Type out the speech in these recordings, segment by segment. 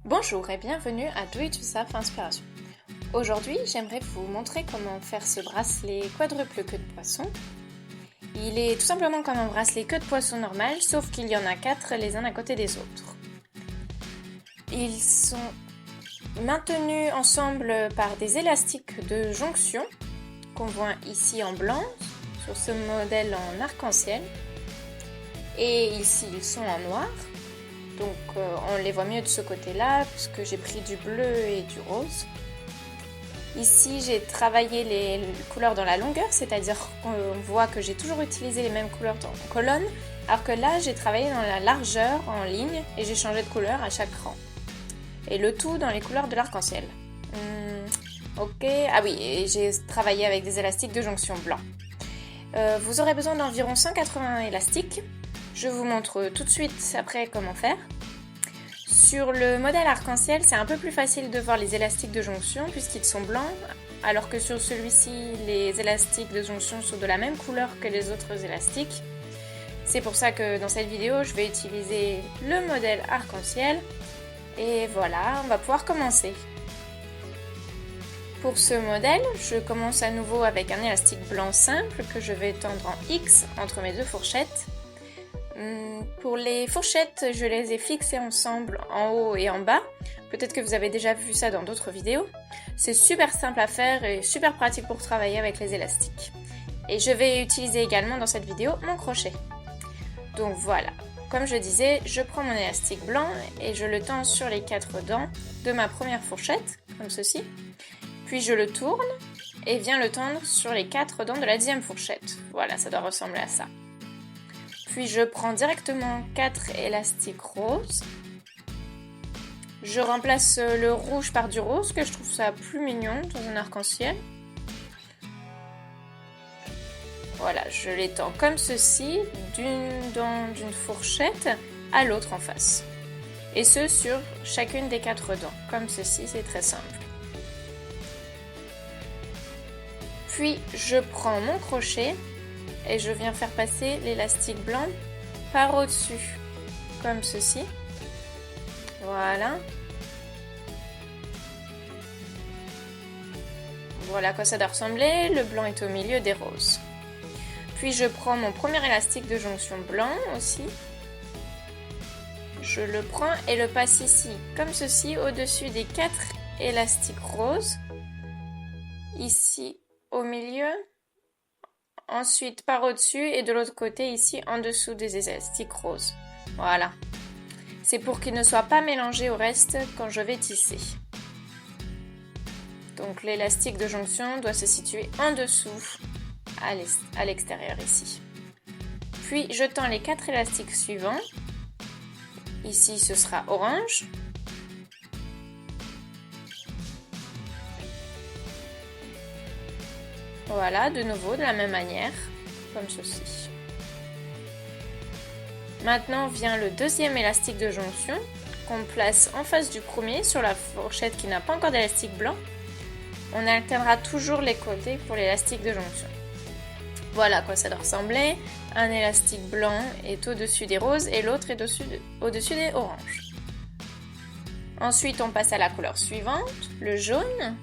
Bonjour et bienvenue à Do It Yourself Inspiration. Aujourd'hui, j'aimerais vous montrer comment faire ce bracelet quadruple queue de poisson. Il est tout simplement comme un bracelet queue de poisson normal, sauf qu'il y en a 4 les uns à côté des autres. Ils sont maintenus ensemble par des élastiques de jonction qu'on voit ici en blanc sur ce modèle en arc-en-ciel. Et ici, ils sont en noir. Donc on les voit mieux de ce côté-là puisque j'ai pris du bleu et du rose. Ici j'ai travaillé les couleurs dans la longueur, c'est-à-dire qu'on voit que j'ai toujours utilisé les mêmes couleurs en colonne, alors que là j'ai travaillé dans la largeur en ligne et j'ai changé de couleur à chaque rang. Et le tout dans les couleurs de l'arc-en-ciel. Ok, ah oui, et j'ai travaillé avec des élastiques de jonction blanc. Vous aurez besoin d'environ 180 élastiques. Je vous montre tout de suite après comment faire. Sur le modèle arc-en-ciel, c'est un peu plus facile de voir les élastiques de jonction puisqu'ils sont blancs, alors que sur celui-ci, les élastiques de jonction sont de la même couleur que les autres élastiques. C'est pour ça que dans cette vidéo, je vais utiliser le modèle arc-en-ciel. Et voilà, on va pouvoir commencer. Pour ce modèle, je commence à nouveau avec un élastique blanc simple que je vais tendre en X entre mes deux fourchettes. Pour les fourchettes, je les ai fixées ensemble en haut et en bas. Peut-être que vous avez déjà vu ça dans d'autres vidéos. C'est super simple à faire et super pratique pour travailler avec les élastiques. Et je vais utiliser également dans cette vidéo mon crochet. Donc voilà, comme je disais, je prends mon élastique blanc et je le tends sur les 4 dents de ma première fourchette, comme ceci. Puis je le tourne et viens le tendre sur les 4 dents de la deuxième fourchette. Voilà, ça doit ressembler à ça. Puis je prends directement 4 élastiques roses. Je remplace le rouge par du rose, que je trouve ça plus mignon dans un arc-en-ciel. Voilà, je les tends comme ceci, d'une fourchette à l'autre en face. Et ce sur chacune des 4 dents, comme ceci, c'est très simple. Puis je prends mon crochet et je viens faire passer l'élastique blanc par au-dessus, comme ceci. Voilà. Voilà à quoi ça doit ressembler, le blanc est au milieu des roses. Puis je prends mon premier élastique de jonction blanc aussi. Je le prends et le passe ici, comme ceci, au-dessus des 4 élastiques roses. Ici, au milieu. Ensuite par au-dessus et de l'autre côté ici en dessous des élastiques roses. Voilà. C'est pour qu'ils ne soient pas mélangés au reste quand je vais tisser. Donc l'élastique de jonction doit se situer en dessous à l'extérieur ici. Puis je tends les 4 élastiques suivants. Ici ce sera orange. Voilà, de nouveau, de la même manière, comme ceci. Maintenant vient le deuxième élastique de jonction qu'on place en face du premier sur la fourchette qui n'a pas encore d'élastique blanc. On alternera toujours les côtés pour l'élastique de jonction. Voilà à quoi ça doit ressembler. Un élastique blanc est au-dessus des roses et l'autre est au-dessus des oranges. Ensuite, on passe à la couleur suivante, le jaune.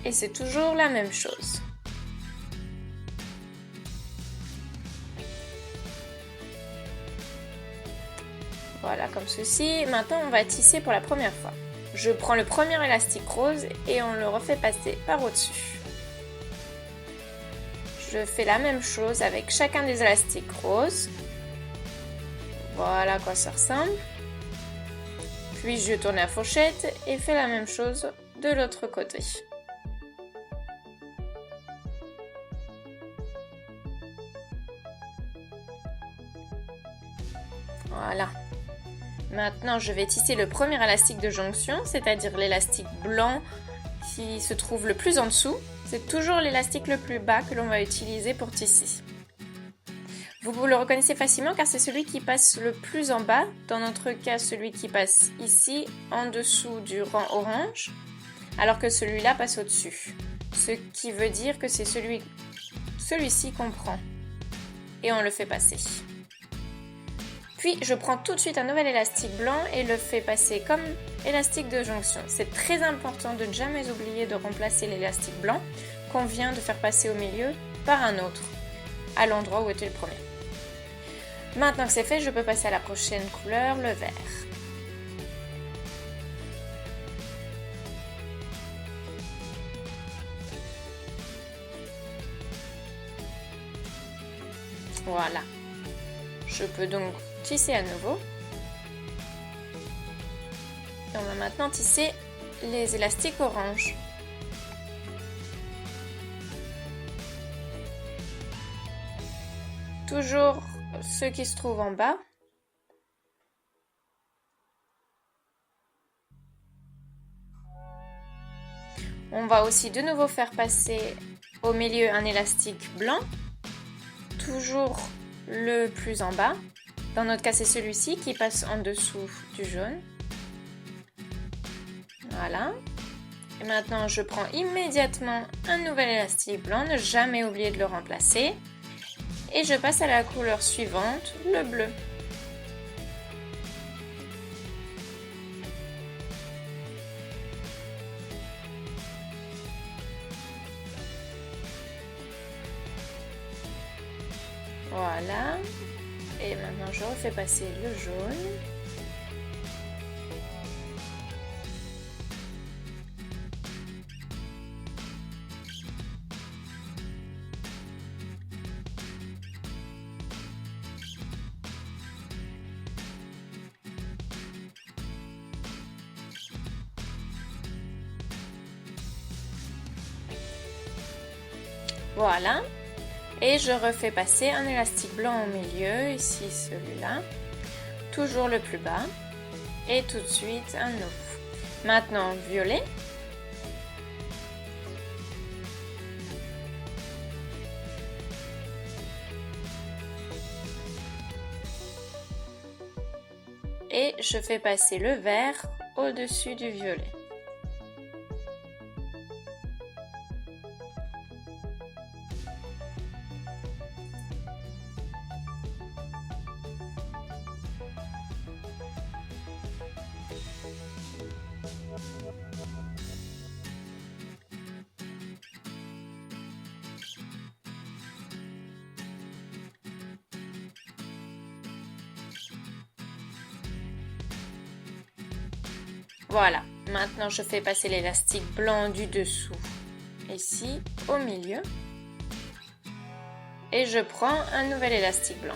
Et c'est toujours la même chose. Voilà, comme ceci. Maintenant, on va tisser pour la première fois. Je prends le premier élastique rose et on le refait passer par au-dessus. Je fais la même chose avec chacun des élastiques roses. Voilà à quoi ça ressemble. Puis je tourne la fourchette et fais la même chose de l'autre côté. Voilà. Maintenant, je vais tisser le premier élastique de jonction, c'est-à-dire l'élastique blanc qui se trouve le plus en dessous. C'est toujours l'élastique le plus bas que l'on va utiliser pour tisser. Vous le reconnaissez facilement car c'est celui qui passe le plus en bas. Dans notre cas, celui qui passe ici, en dessous du rang orange, alors que celui-là passe au-dessus. Ce qui veut dire que c'est celui-ci qu'on prend. Et on le fait passer. Puis je prends tout de suite un nouvel élastique blanc et le fais passer comme élastique de jonction. C'est très important de ne jamais oublier de remplacer l'élastique blanc qu'on vient de faire passer au milieu par un autre, à l'endroit où était le premier. Maintenant que c'est fait, je peux passer à la prochaine couleur, le vert. Voilà. Je peux donc tisser à nouveau. Et on va maintenant tisser les élastiques orange. Toujours ceux qui se trouvent en bas. On va aussi de nouveau faire passer au milieu un élastique blanc. Toujours le plus en bas. Dans notre cas, c'est celui-ci qui passe en dessous du jaune. Voilà. Et maintenant, je prends immédiatement un nouvel élastique blanc, ne jamais oublier de le remplacer. Et je passe à la couleur suivante, le bleu. Voilà. Et maintenant, je refais passer le jaune. Voilà. Et je refais passer un élastique blanc au milieu, ici celui-là, toujours le plus bas, et tout de suite un nouveau. Maintenant violet. Et je fais passer le vert au-dessus du violet. Voilà, maintenant je fais passer l'élastique blanc du dessous, ici, au milieu. Et je prends un nouvel élastique blanc.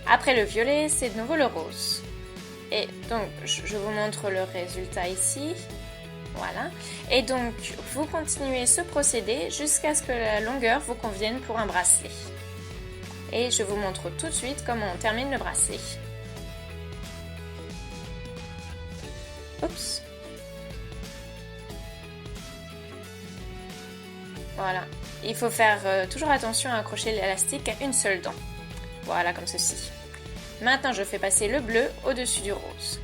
Après le violet, c'est de nouveau le rose. Et donc, je vous montre le résultat ici. Voilà. Et donc, vous continuez ce procédé jusqu'à ce que la longueur vous convienne pour un bracelet. Et je vous montre tout de suite comment on termine le bracelet. Oups. Voilà. Il faut faire toujours attention à accrocher l'élastique à une seule dent. Voilà, comme ceci. Maintenant, je fais passer le bleu au-dessus du rose.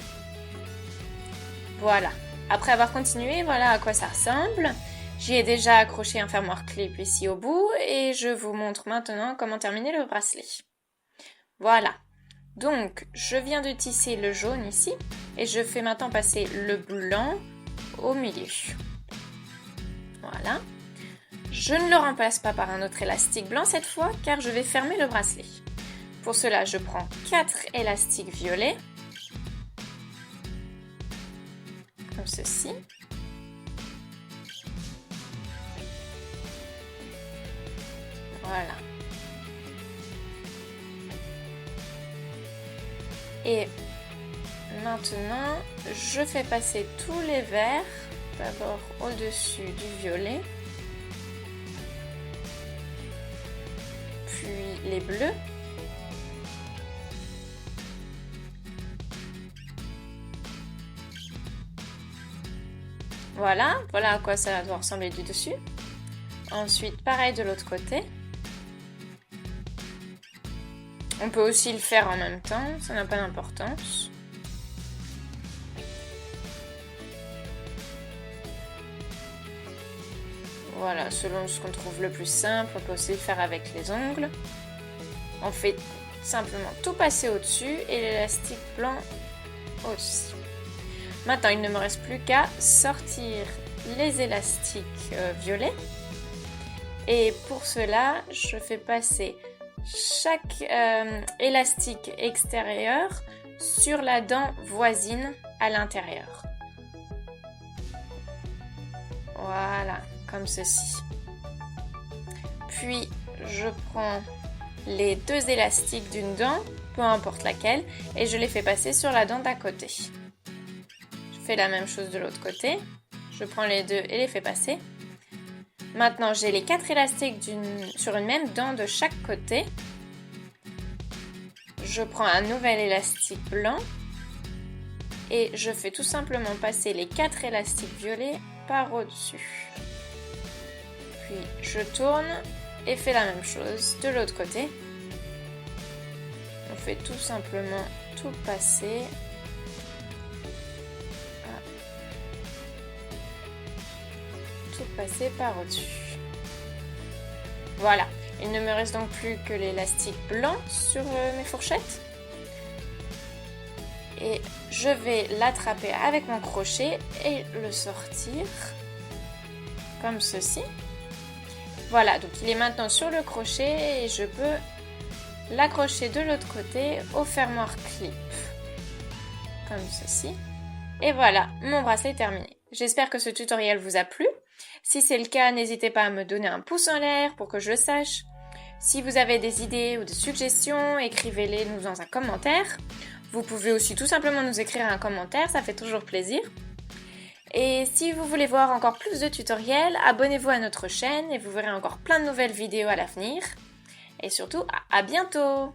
Voilà. Après avoir continué, voilà à quoi ça ressemble. J'y ai déjà accroché un fermoir clip ici au bout et je vous montre maintenant comment terminer le bracelet. Voilà. Donc, je viens de tisser le jaune ici et je fais maintenant passer le blanc au milieu. Voilà. Je ne le remplace pas par un autre élastique blanc cette fois car je vais fermer le bracelet. Pour cela, je prends 4 élastiques violets, comme ceci. Voilà. Et maintenant, je fais passer tous les verts, d'abord au-dessus du violet, puis les bleus, voilà à quoi ça doit ressembler du dessus. Ensuite, pareil de l'autre côté. On peut aussi le faire en même temps, ça n'a pas d'importance. Voilà, selon ce qu'on trouve le plus simple, on peut aussi le faire avec les ongles. On fait Simplement tout passer au-dessus et l'élastique blanc aussi. Maintenant, il ne me reste plus qu'à sortir les élastiques violets. Et pour cela, je fais passer chaque élastique extérieur sur la dent voisine à l'intérieur. Voilà, comme ceci. Puis, je prends les deux élastiques d'une dent, peu importe laquelle, et je les fais passer sur la dent d'à côté. Je fais la même chose de l'autre côté. Je prends les deux et les fais passer. Maintenant, j'ai les 4 élastiques sur une même dent de chaque côté. Je prends un nouvel élastique blanc et je fais tout simplement passer les 4 élastiques violets par au-dessus. Puis je tourne et fais la même chose de l'autre côté. On fait tout simplement tout passer. Tout passer par au-dessus. Voilà. Il ne me reste donc plus que l'élastique blanc sur mes fourchettes. Et je vais l'attraper avec mon crochet et le sortir comme ceci. Voilà, donc il est maintenant sur le crochet et je peux l'accrocher de l'autre côté au fermoir clip. Comme ceci. Et voilà, mon bracelet est terminé. J'espère que ce tutoriel vous a plu. Si c'est le cas, n'hésitez pas à me donner un pouce en l'air pour que je le sache. Si vous avez des idées ou des suggestions, écrivez-les nous dans un commentaire. Vous pouvez aussi tout simplement nous écrire un commentaire, ça fait toujours plaisir. Et si vous voulez voir encore plus de tutoriels, abonnez-vous à notre chaîne et vous verrez encore plein de nouvelles vidéos à l'avenir. Et surtout, à bientôt!